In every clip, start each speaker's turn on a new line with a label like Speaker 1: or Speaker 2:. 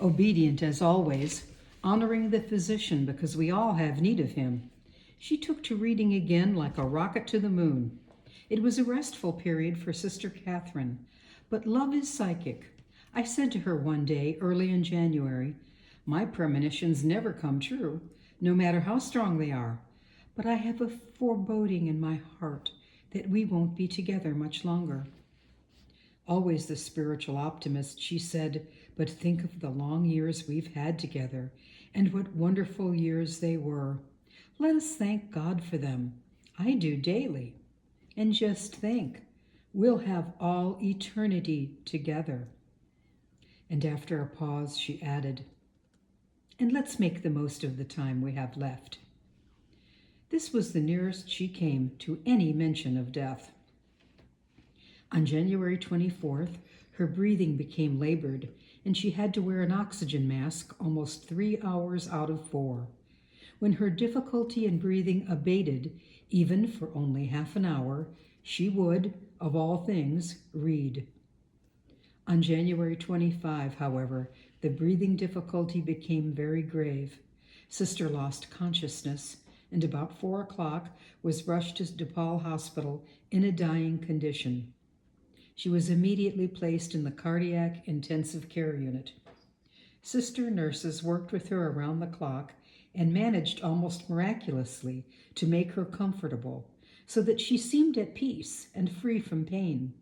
Speaker 1: Obedient as always, honoring the physician because we all have need of him. She took to reading again like a rocket to the moon. It was a restful period for Sister Catherine, but love is psychic. I said to her one day early in January, "My premonitions never come true, no matter how strong they are, but I have a foreboding in my heart that we won't be together much longer." Always the spiritual optimist, she said, "But think of the long years we've had together, and what wonderful years they were. Let us thank God for them. I do daily. And just think, we'll have all eternity together." And after a pause, she added, "And let's make the most of the time we have left." This was the nearest she came to any mention of death. On January 24th, her breathing became labored, and she had to wear an oxygen mask almost 3 hours out of 4. When her difficulty in breathing abated, even for only half an hour, she would, of all things, read. On January 25, however, the breathing difficulty became very grave. Sister lost consciousness, and about 4 o'clock was rushed to DePaul Hospital in a dying condition. She was immediately placed in the cardiac intensive care unit. Sister nurses worked with her around the clock and managed almost miraculously to make her comfortable, so that she seemed at peace and free from pain.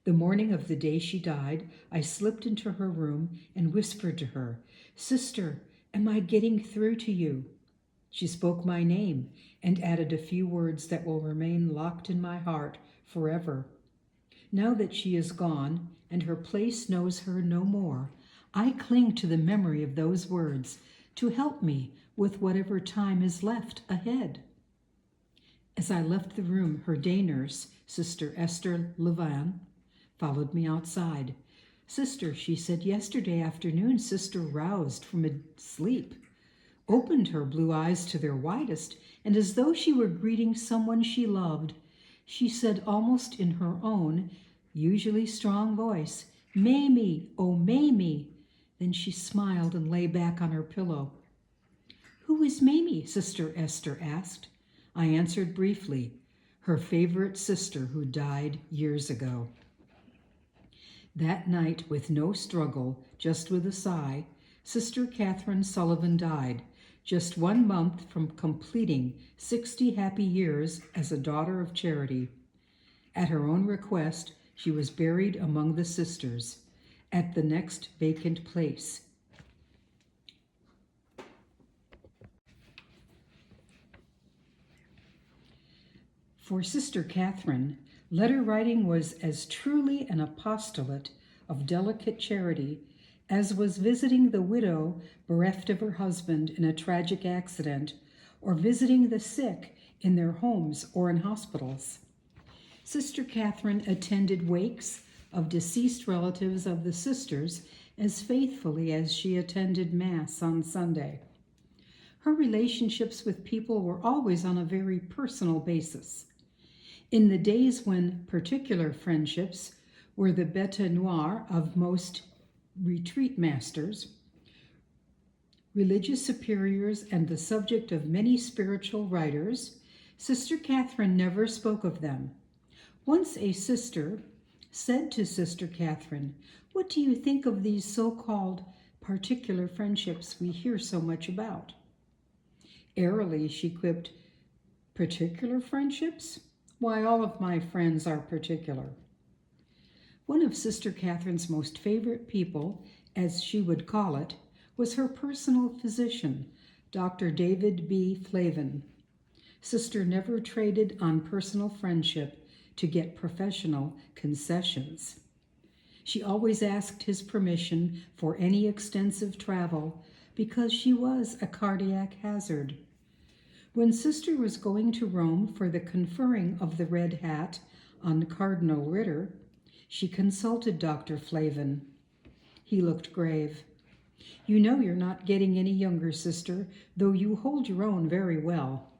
Speaker 1: The morning of the day she died, I slipped into her room and whispered to her, "Sister, am I getting through to you?" She spoke my name and added a few words that will remain locked in my heart forever. Now that she is gone and her place knows her no more, I cling to the memory of those words to help me with whatever time is left ahead. As I left the room, her day nurse, Sister Esther Levin, followed me outside. "Sister," she said, "yesterday afternoon Sister roused from a sleep, opened her blue eyes to their widest, and as though she were greeting someone she loved, she said almost in her own, usually strong voice, 'Mamie, oh Mamie.' Then she smiled and lay back on her pillow." "Who is Mamie?" Sister Esther asked. I answered briefly, "Her favorite sister who died years ago." That night, with no struggle, just with a sigh, Sister Catherine Sullivan died, just 1 month from completing 60 happy years as a daughter of charity. At her own request, she was buried among the sisters at the next vacant place. For Sister Catherine, letter writing was as truly an apostolate of delicate charity as was visiting the widow bereft of her husband in a tragic accident, or visiting the sick in their homes or in hospitals. Sister Catherine attended wakes of deceased relatives of the sisters as faithfully as she attended Mass on Sunday. Her relationships with people were always on a very personal basis. In the days when particular friendships were the bête noire of most retreat masters, religious superiors, and the subject of many spiritual writers, Sister Catherine never spoke of them. Once a sister said to Sister Catherine, "What do you think of these so-called particular friendships we hear so much about?" Airily, she quipped, "Particular friendships? Why, all of my friends are particular." One of Sister Catherine's most favorite people, as she would call it, was her personal physician, Dr. David B. Flavin. Sister never traded on personal friendship to get professional concessions. She always asked his permission for any extensive travel because she was a cardiac hazard. When Sister was going to Rome for the conferring of the red hat on Cardinal Ritter, she consulted Dr. Flavin. He looked grave. "You know you're not getting any younger, Sister, though you hold your own very well.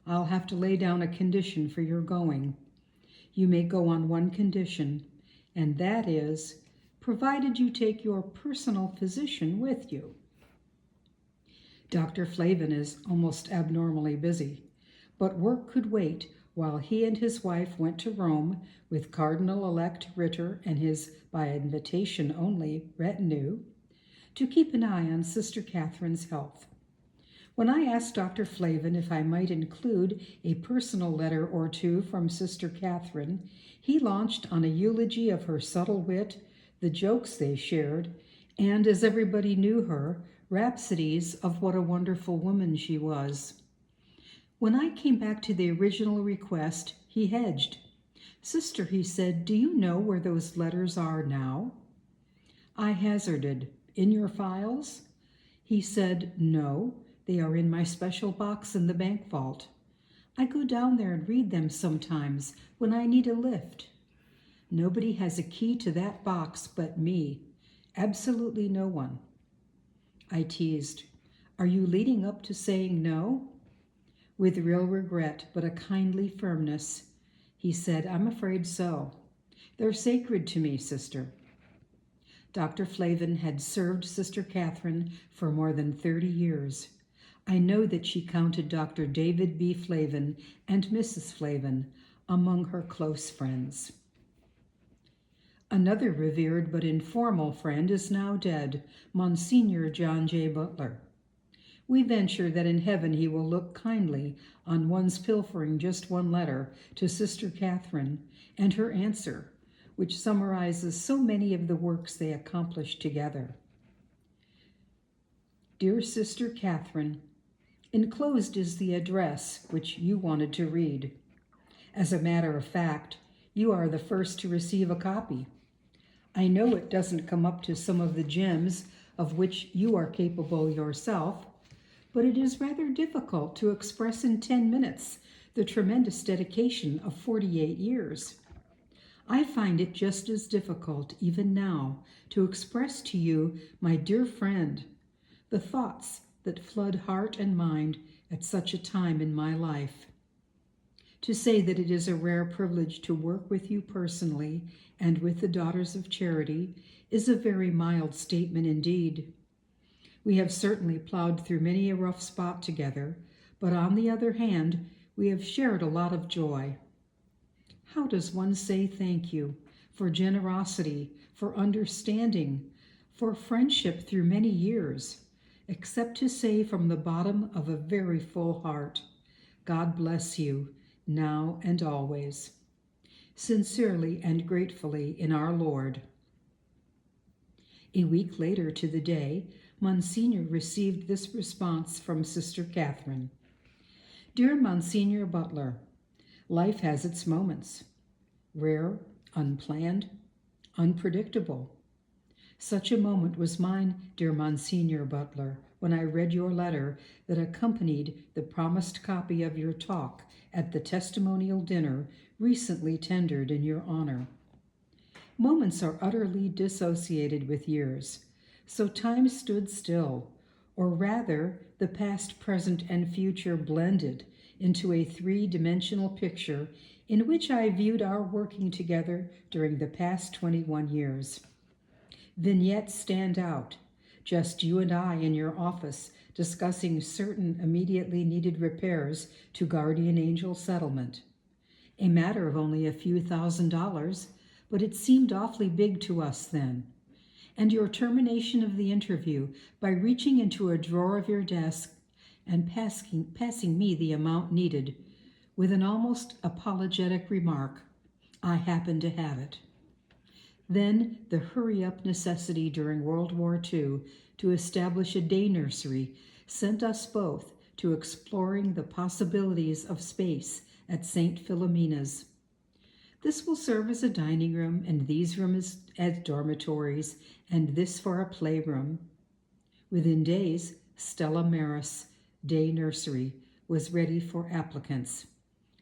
Speaker 1: I'll have to lay down a condition for your going. You may go on one condition, and that is provided you take your personal physician with you. Dr. Flavin is almost abnormally busy, but work could wait while he and his wife went to Rome with Cardinal-elect Ritter and his by invitation only retinue to keep an eye on Sister Catherine's health. When I asked Dr. Flavin if I might include a personal letter or two from Sister Catherine, he launched on a eulogy of her subtle wit, the jokes they shared, and, as everybody knew her, rhapsodies of what a wonderful woman she was. When I came back to the original request, he hedged. "Sister," he said, "do you know where those letters are now?" I hazarded, "In your files?" He said, "No, they are in my special box in the bank vault. I go down there and read them sometimes when I need a lift. Nobody has a key to that box but me. Absolutely no one." I teased, "Are you leading up to saying no?" With real regret, but a kindly firmness, he said, "I'm afraid so. They're sacred to me, sister." Dr. Flavin had served Sister Catherine for more than 30 years. I know that she counted Dr. David B. Flavin and Mrs. Flavin among her close friends. Another revered but informal friend is now dead, Monsignor John J. Butler. We venture that in heaven he will look kindly on one's pilfering just one letter to Sister Catherine and her answer, which summarizes so many of the works they accomplished together. Dear Sister Catherine, enclosed is the address which you wanted to read. As a matter of fact, you are the first to receive a copy. I know it doesn't come up to some of the gems of which you are capable yourself, but it is rather difficult to express in 10 minutes the tremendous dedication of 48 years. I find it just as difficult, even now, to express to you, my dear friend, the thoughts that flood heart and mind at such a time in my life. To say that it is a rare privilege to work with you personally and with the Daughters of Charity is a very mild statement indeed. We have certainly plowed through many a rough spot together, but on the other hand, we have shared a lot of joy. How does one say thank you for generosity, for understanding, for friendship through many years, except to say from the bottom of a very full heart, God bless you, now and always. Sincerely and gratefully in our Lord. A week later to the day, Monsignor received this response from Sister Catherine. Dear Monsignor Butler, life has its moments. Rare, unplanned, unpredictable. Such a moment was mine, dear Monsignor Butler, when I read your letter that accompanied the promised copy of your talk at the testimonial dinner recently tendered in your honor. Moments are utterly dissociated with years, so time stood still, or rather the past, present, and future blended into a three-dimensional picture in which I viewed our working together during the past 21 years. Vignettes stand out, just you and I in your office discussing certain immediately needed repairs to Guardian Angel settlement. A matter of only a few $1,000s, but it seemed awfully big to us then. And your termination of the interview by reaching into a drawer of your desk and passing me the amount needed with an almost apologetic remark, I happen to have it. Then the hurry-up necessity during World War II to establish a day nursery sent us both to exploring the possibilities of space at St. Philomena's. This will serve as a dining room, and these rooms as dormitories, and this for a playroom. Within days, Stella Maris Day Nursery was ready for applicants.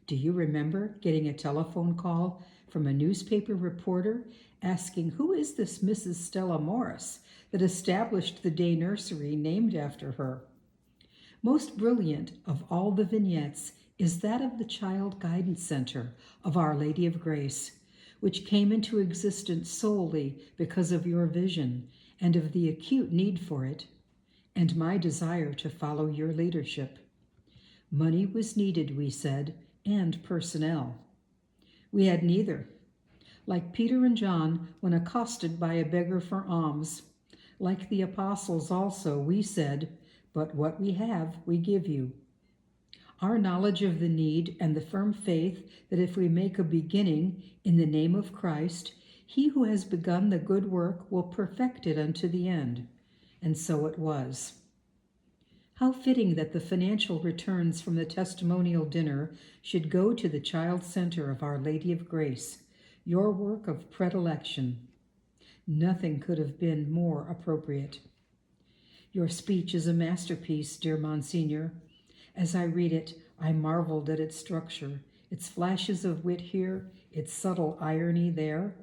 Speaker 1: Do you remember getting a telephone call from a newspaper reporter asking, who is this Mrs. Stella Morris that established the day nursery named after her? Most brilliant of all the vignettes is that of the Child Guidance Center of Our Lady of Grace, which came into existence solely because of your vision and of the acute need for it, and my desire to follow your leadership. Money was needed, we said, and personnel. We had neither. Like Peter and John when accosted by a beggar for alms, like the apostles also, we said, "But what we have, we give you." Our knowledge of the need and the firm faith that if we make a beginning in the name of Christ, he who has begun the good work will perfect it unto the end. And so it was. How fitting that the financial returns from the testimonial dinner should go to the child center of Our Lady of Grace, your work of predilection. Nothing could have been more appropriate. Your speech is a masterpiece, dear Monsignor. As I read it, I marveled at its structure, its flashes of wit here, its subtle irony there,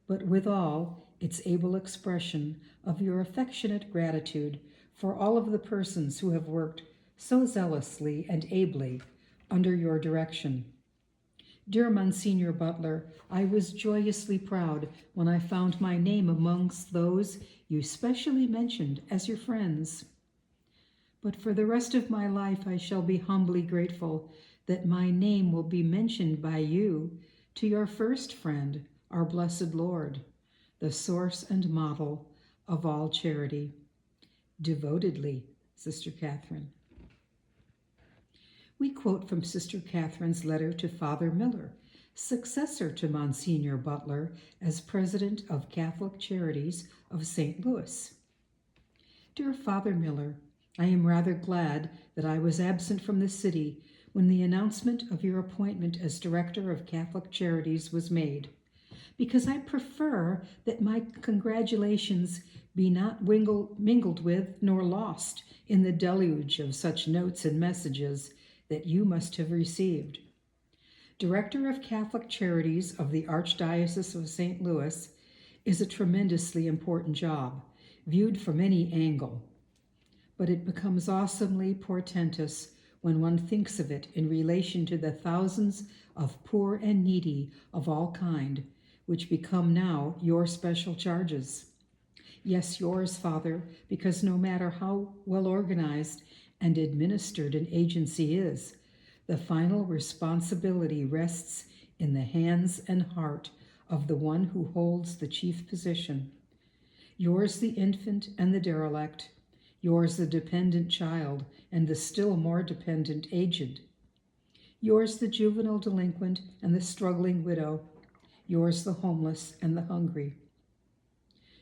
Speaker 1: but withal its able expression of your affectionate gratitude for all of the persons who have worked so zealously and ably under your direction. Dear Monsignor Butler, I was joyously proud when I found my name amongst those you specially mentioned as your friends. But for the rest of my life I shall be humbly grateful that my name will be mentioned by you to your first friend, our blessed Lord, the source and model of all charity. Devotedly, Sister Catherine. We quote from Sister Catherine's letter to Father Miller, successor to Monsignor Butler as President of Catholic Charities of St. Louis. Dear Father Miller, I am rather glad that I was absent from the city when the announcement of your appointment as Director of Catholic Charities was made, because I prefer that my congratulations be not mingled with nor lost in the deluge of such notes and messages that you must have received. Director of Catholic Charities of the Archdiocese of St. Louis is a tremendously important job, viewed from any angle. But it becomes awesomely portentous when one thinks of it in relation to the thousands of poor and needy of all kind, which become now your special charges. Yes, yours, Father, because no matter how well organized and administered an agency is, the final responsibility rests in the hands and heart of the one who holds the chief position. Yours the infant and the derelict, yours the dependent child and the still more dependent aged. Yours the juvenile delinquent and the struggling widow, yours the homeless and the hungry.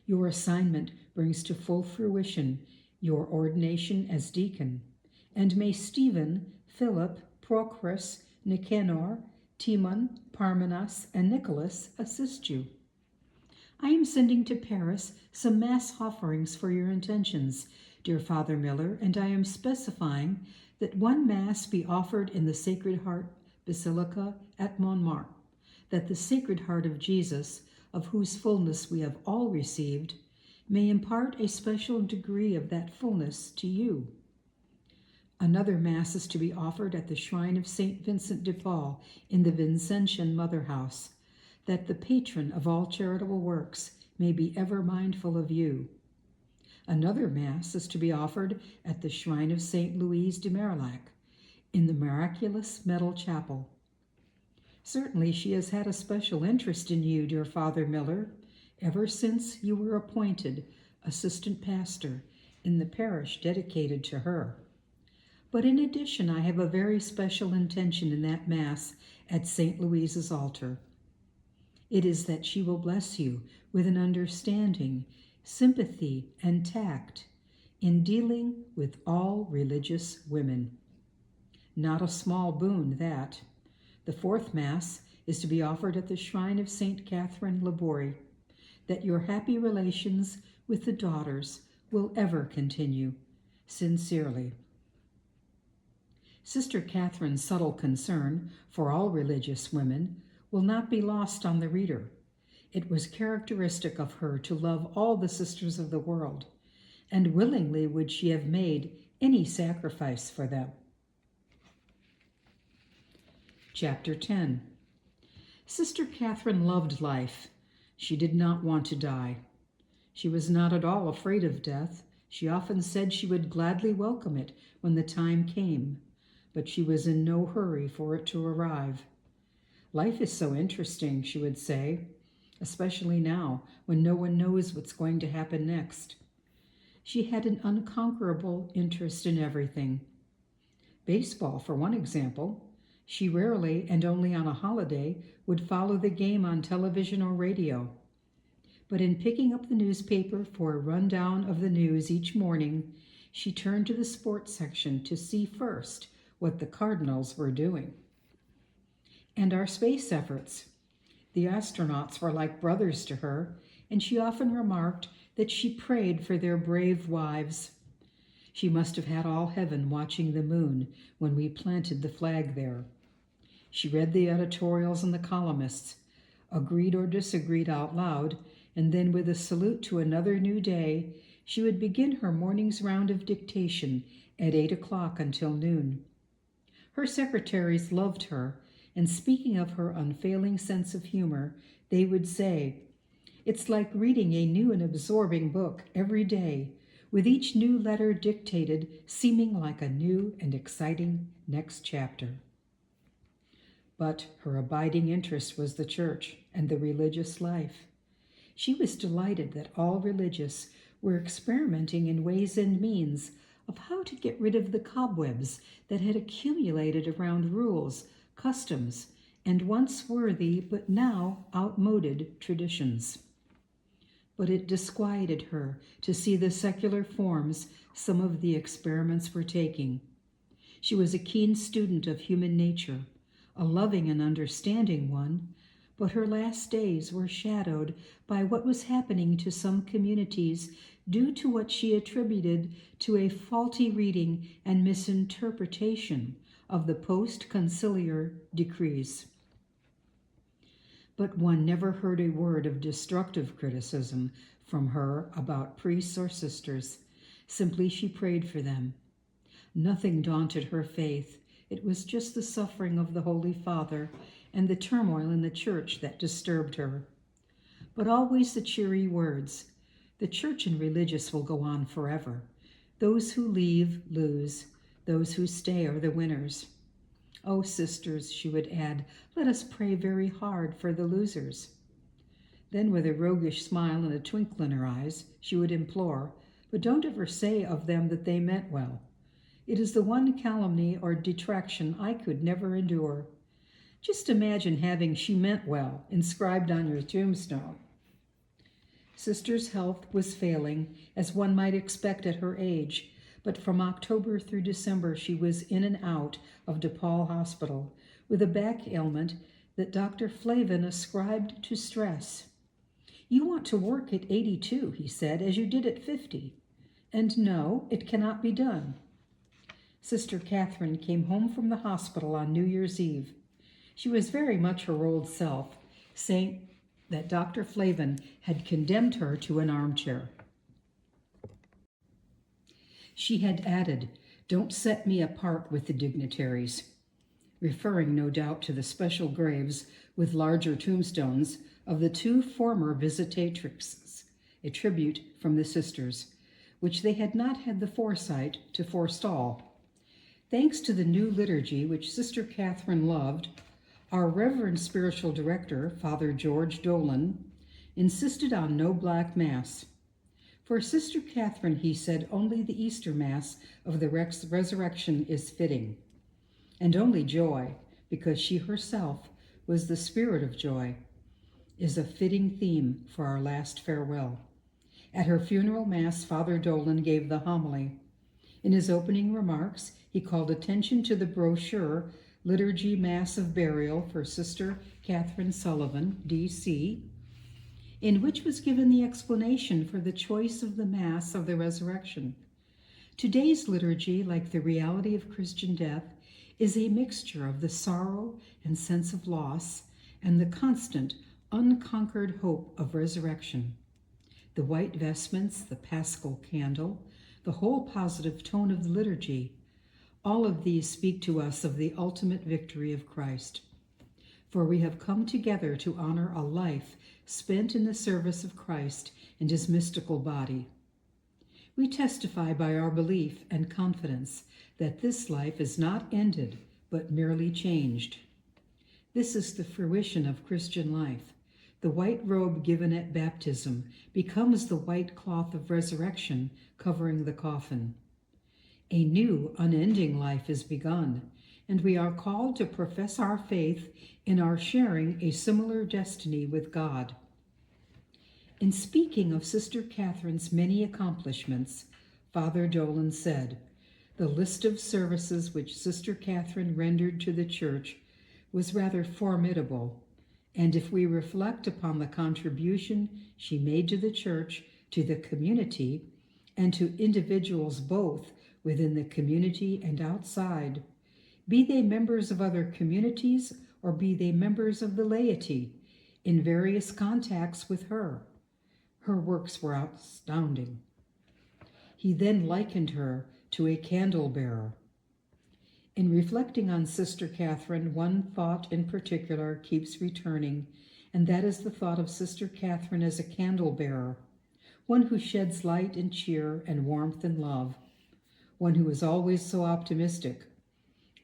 Speaker 1: Your assignment brings to full fruition your ordination as deacon, and may Stephen, Philip, Procrus, Nicanor, Timon, Parmenas, and Nicholas assist you. I am sending to Paris some mass offerings for your intentions, dear Father Miller, and I am specifying that one mass be offered in the Sacred Heart Basilica at Montmartre, that the Sacred Heart of Jesus, of whose fullness we have all received, may impart a special degree of that fullness to you. Another Mass is to be offered at the shrine of St. Vincent de Paul in the Vincentian Mother House, that the patron of all charitable works may be ever mindful of you. Another Mass is to be offered at the shrine of St. Louise de Marillac in the miraculous metal chapel. Certainly she has had a special interest in you, dear Father Miller, ever since you were appointed assistant pastor in the parish dedicated to her. But in addition, I have a very special intention in that Mass at St. Louise's altar. It is that she will bless you with an understanding, sympathy, and tact in dealing with all religious women. Not a small boon, that. The fourth Mass is to be offered at the shrine of St. Catherine Laborie, that your happy relations with the daughters will ever continue. Sincerely. Sister Catherine's subtle concern for all religious women will not be lost on the reader. It was characteristic of her to love all the sisters of the world, and willingly would she have made any sacrifice for them. Chapter 10. Sister Catherine loved life. She did not want to die. She was not at all afraid of death. She often said she would gladly welcome it when the time came, but she was in no hurry for it to arrive. Life is so interesting, she would say, especially now when no one knows what's going to happen next. She had an unconquerable interest in everything. Baseball, for one example. She rarely, and only on a holiday, would follow the game on television or radio. But in picking up the newspaper for a rundown of the news each morning, she turned to the sports section to see first what the Cardinals were doing. And our space efforts. The astronauts were like brothers to her, and she often remarked that she prayed for their brave wives. She must have had all heaven watching the moon when we planted the flag there. She read the editorials and the columnists, agreed or disagreed out loud, and then with a salute to another new day, she would begin her morning's round of dictation at 8 o'clock until noon. Her secretaries loved her, and speaking of her unfailing sense of humor, they would say, "It's like reading a new and absorbing book every day, with each new letter dictated seeming like a new and exciting next chapter." But her abiding interest was the church and the religious life. She was delighted that all religious were experimenting in ways and means of how to get rid of the cobwebs that had accumulated around rules, customs, and once worthy but now outmoded traditions. But it disquieted her to see the secular forms some of the experiments were taking. She was a keen student of human nature, a loving and understanding one, but her last days were shadowed by what was happening to some communities due to what she attributed to a faulty reading and misinterpretation of the post-conciliar decrees. But one never heard a word of destructive criticism from her about priests or sisters. Simply she prayed for them. Nothing daunted her faith. It was just the suffering of the Holy Father and the turmoil in the church that disturbed her. But always the cheery words, "The church and religious will go on forever. Those who leave lose. Those who stay are the winners. Oh, sisters," she would add, "let us pray very hard for the losers." Then with a roguish smile and a twinkle in her eyes, she would implore, "But don't ever say of them that they meant well. It is the one calumny or detraction I could never endure. Just imagine having 'she meant well' inscribed on your tombstone." Sister's health was failing, as one might expect at her age, but from October through December she was in and out of DePaul Hospital with a back ailment that Dr. Flavin ascribed to stress. "You want to work at 82, he said, as you did at 50. And no, it cannot be done." Sister Catherine came home from the hospital on New Year's Eve. She was very much her old self, saying that Dr. Flavin had condemned her to an armchair. She had added, "Don't set me apart with the dignitaries," referring no doubt to the special graves with larger tombstones of the two former visitatrixes, a tribute from the sisters, which they had not had the foresight to forestall. Thanks to the new liturgy, which Sister Catherine loved, our Reverend Spiritual Director, Father George Dolan, insisted on no Black Mass. For Sister Catherine, he said, only the Easter Mass of the Resurrection is fitting, and only joy, because she herself was the Spirit of joy, is a fitting theme for our last farewell. At her funeral Mass, Father Dolan gave the homily. In his opening remarks, he called attention to the brochure Liturgy Mass of Burial for Sister Catherine Sullivan D.C., in which was given the explanation for the choice of the Mass of the Resurrection. Today's liturgy, like the reality of Christian death, is a mixture of the sorrow and sense of loss and the constant, unconquered hope of resurrection. The white vestments, the paschal candle, the whole positive tone of the liturgy, all of these speak to us of the ultimate victory of Christ. for we have come together to honor a life spent in the service of Christ and his mystical body. We testify by our belief and confidence that this life is not ended, but merely changed. This is the fruition of Christian life. The white robe given at baptism becomes the white cloth of resurrection covering the coffin. A new, unending life is begun, and we are called to profess our faith in our sharing a similar destiny with God. In speaking of Sister Catherine's many accomplishments, Father Dolan said, "The list of services which Sister Catherine rendered to the Church was rather formidable, and if we reflect upon the contribution she made to the Church, to the community, and to individuals both within the community and outside, be they members of other communities or be they members of the laity, in various contacts with her, her works were astounding." He then likened her to a candle bearer. In reflecting on Sister Catherine, one thought in particular keeps returning, and that is the thought of Sister Catherine as a candle bearer, one who sheds light and cheer and warmth and love, one who is always so optimistic,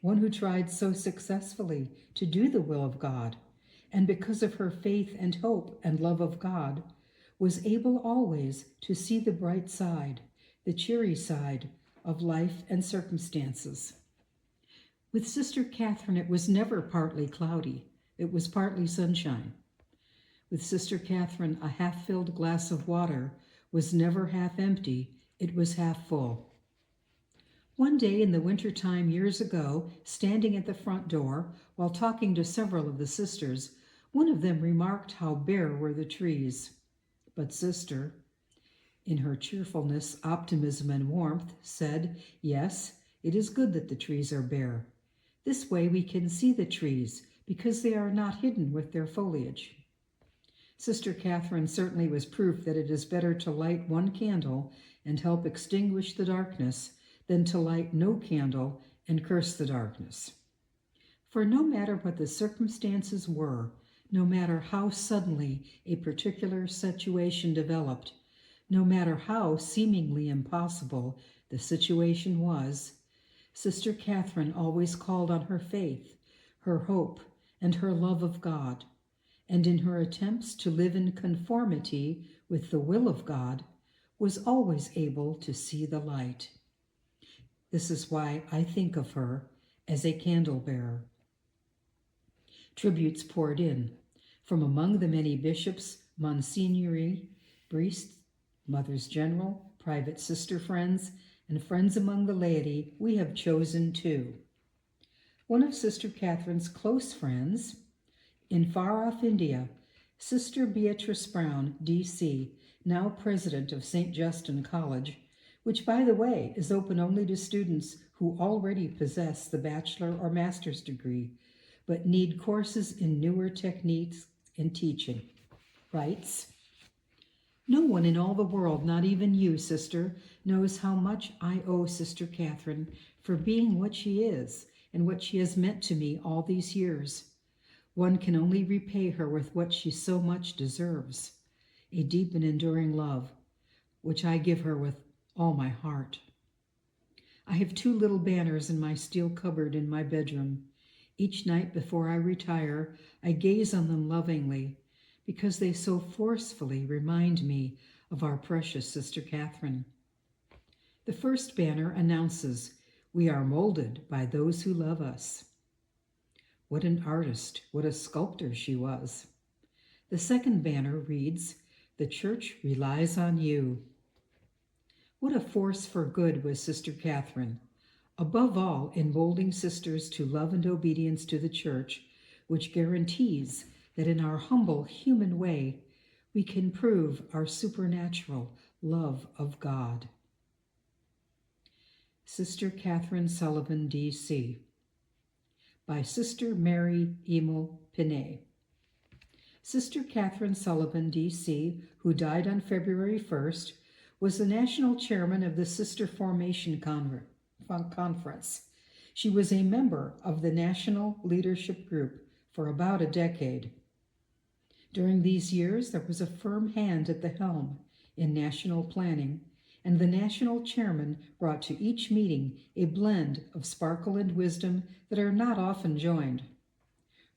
Speaker 1: one who tried so successfully to do the will of God, and because of her faith and hope and love of God, was able always to see the bright side, the cheery side of life and circumstances. With Sister Catherine, it was never partly cloudy. It was partly sunshine. With Sister Catherine, a half-filled glass of water was never half empty. It was half full. One day in the wintertime years ago, standing at the front door while talking to several of the sisters, one of them remarked how bare were the trees. But Sister, in her cheerfulness, optimism, and warmth, said, "Yes, it is good that the trees are bare. This way we can see the trees because they are not hidden with their foliage." Sister Catherine certainly was proof that it is better to light one candle and help extinguish the darkness than to light no candle and curse the darkness. For no matter what the circumstances were, no matter how suddenly a particular situation developed, no matter how seemingly impossible the situation was, Sister Catherine always called on her faith, her hope, and her love of God, and in her attempts to live in conformity with the will of God, was always able to see the light. This is why I think of her as a candle bearer. Tributes poured in. From among the many bishops, Monsignori, priests, mothers general, private sister friends, and friends among the laity, we have chosen two. One of Sister Catherine's close friends, in far-off India, Sister Beatrice Brown, D.C., now president of St. Justin College, which, by the way, is open only to students who already possess the bachelor or master's degree, but need courses in newer techniques in teaching, writes, "No one in all the world, not even you, Sister, knows how much I owe Sister Catherine for being what she is and what she has meant to me all these years. One can only repay her with what she so much deserves, a deep and enduring love, which I give her with all my heart. I have 2 little banners in my steel cupboard in my bedroom. Each night before I retire, I gaze on them lovingly because they so forcefully remind me of our precious Sister Catherine. The first banner announces, 'We are molded by those who love us.' What an artist, what a sculptor she was. The second banner reads, 'The Church relies on you.' What a force for good was Sister Catherine, above all in molding sisters to love and obedience to the Church, which guarantees that in our humble human way we can prove our supernatural love of God. Sister Catherine Sullivan D.C. by Sister Mary Emil Pinet. Sister Catherine Sullivan D.C., who died on February 1st, was the national chairman of the Sister Formation Conference. She was a member of the National Leadership Group for about a decade. During these years, there was a firm hand at the helm in national planning, and the national chairman brought to each meeting a blend of sparkle and wisdom that are not often joined.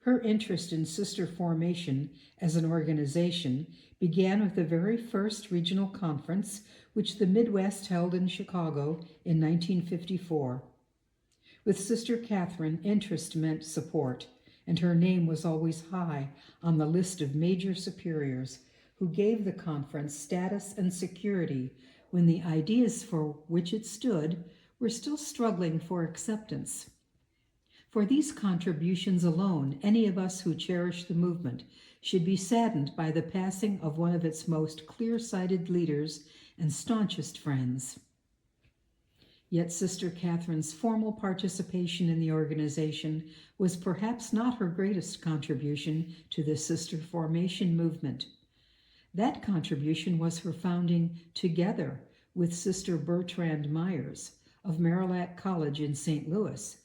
Speaker 1: Her interest in sister formation as an organization began with the very first regional conference which the Midwest held in Chicago in 1954. With Sister Catherine, interest meant support, and her name was always high on the list of major superiors who gave the conference status and security when the ideas for which it stood were still struggling for acceptance. For these contributions alone, any of us who cherish the movement should be saddened by the passing of one of its most clear-sighted leaders and staunchest friends. Yet Sister Catherine's formal participation in the organization was perhaps not her greatest contribution to the sister formation movement. That contribution was her founding, together with Sister Bertrande Meyers of Marillac College in St. Louis,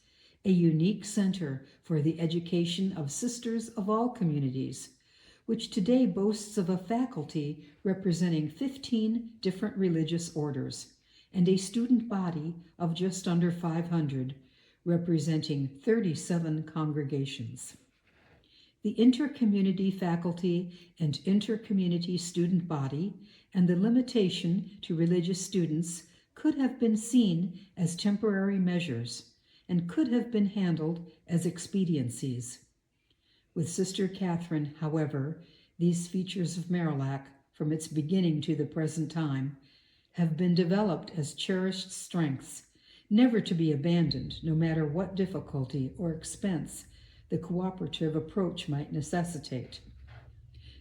Speaker 1: a unique center for the education of sisters of all communities, which today boasts of a faculty representing 15 different religious orders and a student body of just under 500, representing 37 congregations. The intercommunity faculty and intercommunity student body and the limitation to religious students could have been seen as temporary measures and could have been handled as expediencies. With Sister Catherine, however, these features of Marillac, from its beginning to the present time, have been developed as cherished strengths, never to be abandoned, no matter what difficulty or expense the cooperative approach might necessitate.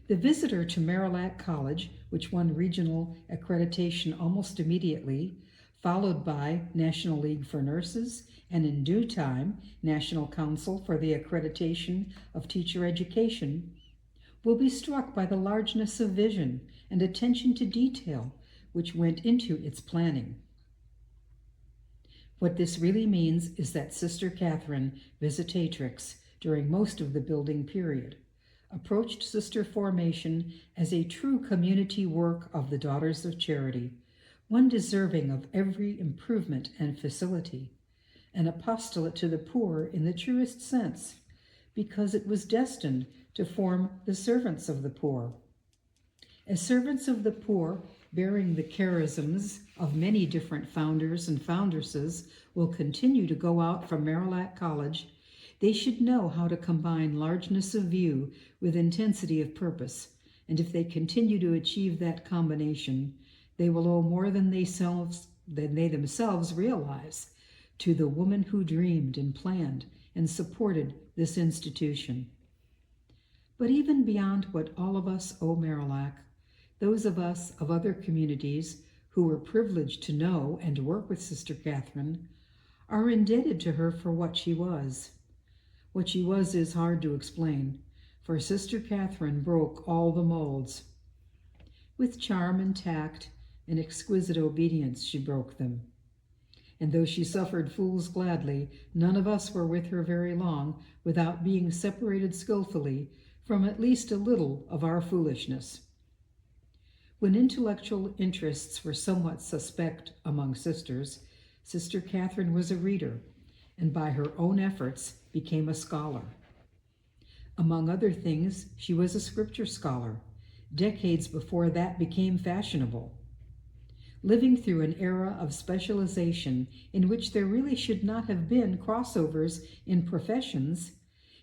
Speaker 1: The visitor to Marillac College, which won regional accreditation almost immediately, followed by National League for Nurses, and in due time, National Council for the Accreditation of Teacher Education, will be struck by the largeness of vision and attention to detail which went into its planning. What this really means is that Sister Catherine, visitatrix, during most of the building period, approached sister formation as a true community work of the Daughters of Charity, one deserving of every improvement and facility, an apostolate to the poor in the truest sense, because it was destined to form the servants of the poor. As servants of the poor, bearing the charisms of many different founders and foundresses, will continue to go out from Marillac College, they should know how to combine largeness of view with intensity of purpose, and if they continue to achieve that combination, they will owe more than they themselves realize to the woman who dreamed and planned and supported this institution. But even beyond what all of us owe Marillac, those of us of other communities who were privileged to know and work with Sister Catherine are indebted to her for what she was. What she was is hard to explain, for Sister Catherine broke all the molds. With charm and tact and exquisite obedience she broke them. And though she suffered fools gladly, none of us were with her very long without being separated skillfully from at least a little of our foolishness. When intellectual interests were somewhat suspect among sisters, Sister Catherine was a reader, and by her own efforts became a scholar. Among other things, she was a scripture scholar, decades before that became fashionable. Living through an era of specialization in which there really should not have been crossovers in professions,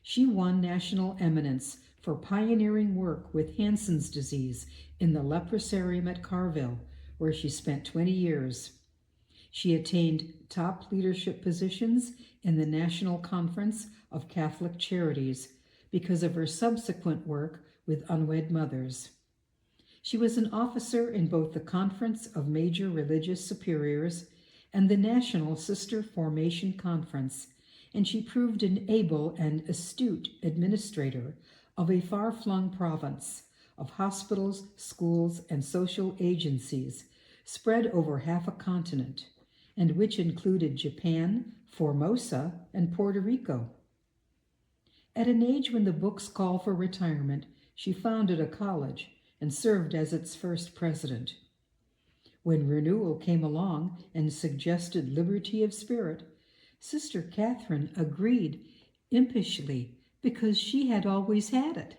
Speaker 1: she won national eminence for pioneering work with Hansen's disease in the leprosarium at Carville, where she spent 20 years. She attained top leadership positions in the National Conference of Catholic Charities because of her subsequent work with unwed mothers. She was an officer in both the Conference of Major Religious Superiors and the National Sister Formation Conference, and she proved an able and astute administrator of a far-flung province of hospitals, schools, and social agencies spread over half a continent, and which included Japan, Formosa, and Puerto Rico. At an age when the books call for retirement, she founded a college and served as its first president. When renewal came along and suggested liberty of spirit, Sister Catherine agreed impishly because she had always had it.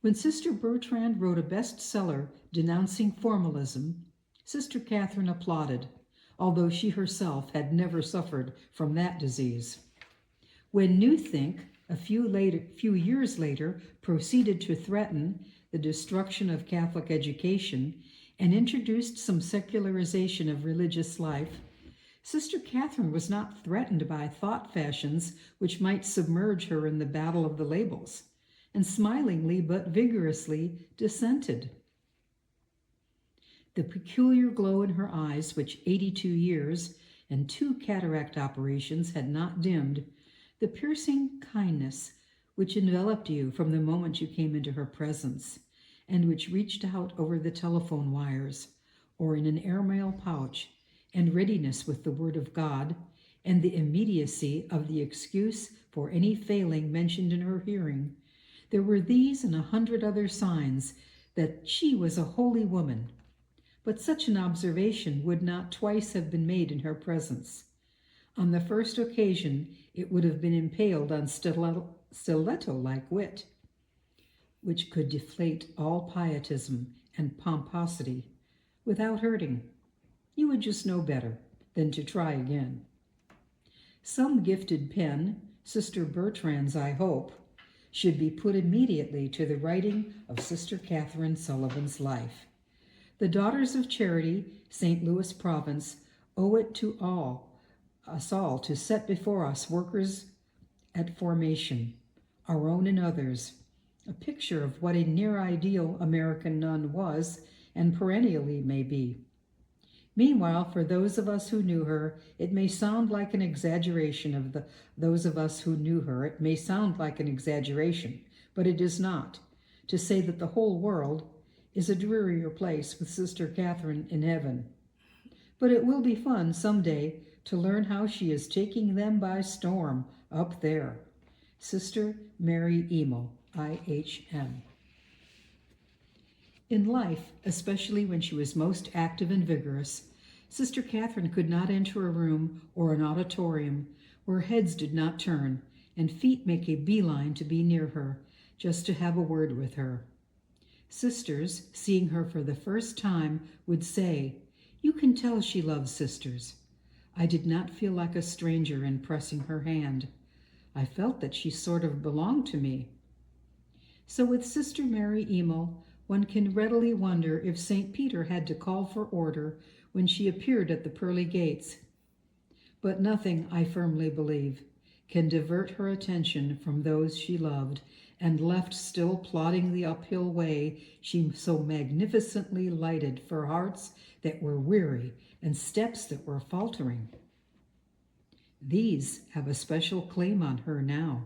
Speaker 1: When Sister Bertrande wrote a bestseller denouncing formalism, Sister Catherine applauded, although she herself had never suffered from that disease. When Newthink, a few years later, proceeded to threaten the destruction of Catholic education and introduced some secularization of religious life, Sister Catherine was not threatened by thought fashions which might submerge her in the battle of the labels, and smilingly but vigorously dissented. The peculiar glow in her eyes, which 82 years and 2 cataract operations had not dimmed, the piercing kindness which enveloped you from the moment you came into her presence, and which reached out over the telephone wires or in an airmail pouch, and readiness with the Word of God, and the immediacy of the excuse for any failing mentioned in her hearing, there were these and 100 other signs that she was a holy woman. But such an observation would not twice have been made in her presence. On the first occasion, it would have been impaled on stiletto-like wit, which could deflate all pietism and pomposity without hurting. You would just know better than to try again. Some gifted pen, Sister Bertrande's I hope, should be put immediately to the writing of Sister Catherine Sullivan's life. The Daughters of Charity, St. Louis Province, owe it to us all to set before us workers at formation, our own and others, a picture of what a near-ideal American nun was and perennially may be. Meanwhile, for those of us who knew her, it may sound like an exaggeration those of us who knew her, it may sound like an exaggeration, but it is not, to say that the whole world is a drearier place with Sister Catherine in heaven. But it will be fun someday to learn how she is taking them by storm up there. Sister Mary Emil, IHM. In life, especially when she was most active and vigorous, Sister Catherine could not enter a room or an auditorium where heads did not turn and feet make a beeline to be near her, just to have a word with her. Sisters, seeing her for the first time, would say, "You can tell she loves sisters." I did not feel like a stranger in pressing her hand. I felt that she sort of belonged to me. So with Sister Mary Emil, one can readily wonder if St. Peter had to call for order when she appeared at the pearly gates. But nothing, I firmly believe, can divert her attention from those she loved and left still plodding the uphill way she so magnificently lighted for hearts that were weary and steps that were faltering. These have a special claim on her now.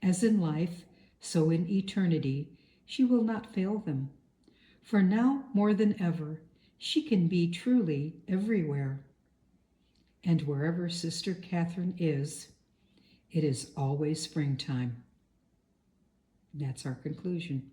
Speaker 1: As in life, so in eternity, she will not fail them. For now, more than ever, she can be truly everywhere. And wherever Sister Catherine is, it is always springtime. That's our conclusion.